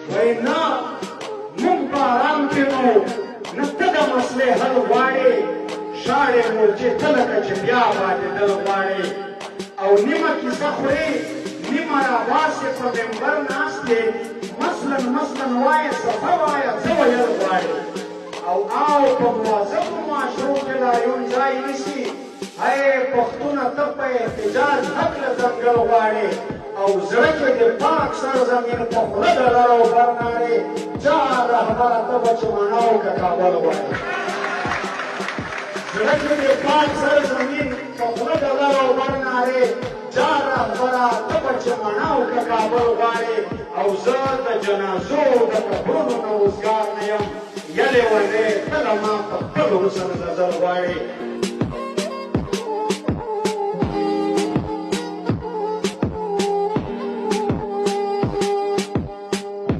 وای نه موږ په آرام کې وو نه ته د مسلې حل غواړې شاړې مورچې ته لکه چې بیا باندېدل غواړې او نیمه کیسه خورې نیمه راباسې په منبر ناست یې مثلا وایې صفه وایه څه ویل غواړې او په موظفو معاشرو کې لا یو ځای نیسي ای پښتونه ته په احتجاج هکله ځنګل غواړې او زړه کې د پاک سرزمین په خوله د لر او بر نارې چا رهبره ته به چې مڼه که کابل غواړې زړه کې د پاک سرزمین په خوله د لر او بر نارې چا رهبره ته به چې مڼه که کابل غواړې او زه د جنازو د قبرونو نه وزګار نه یم یلې ورې ته له ما په خپل حسن غزل غواړې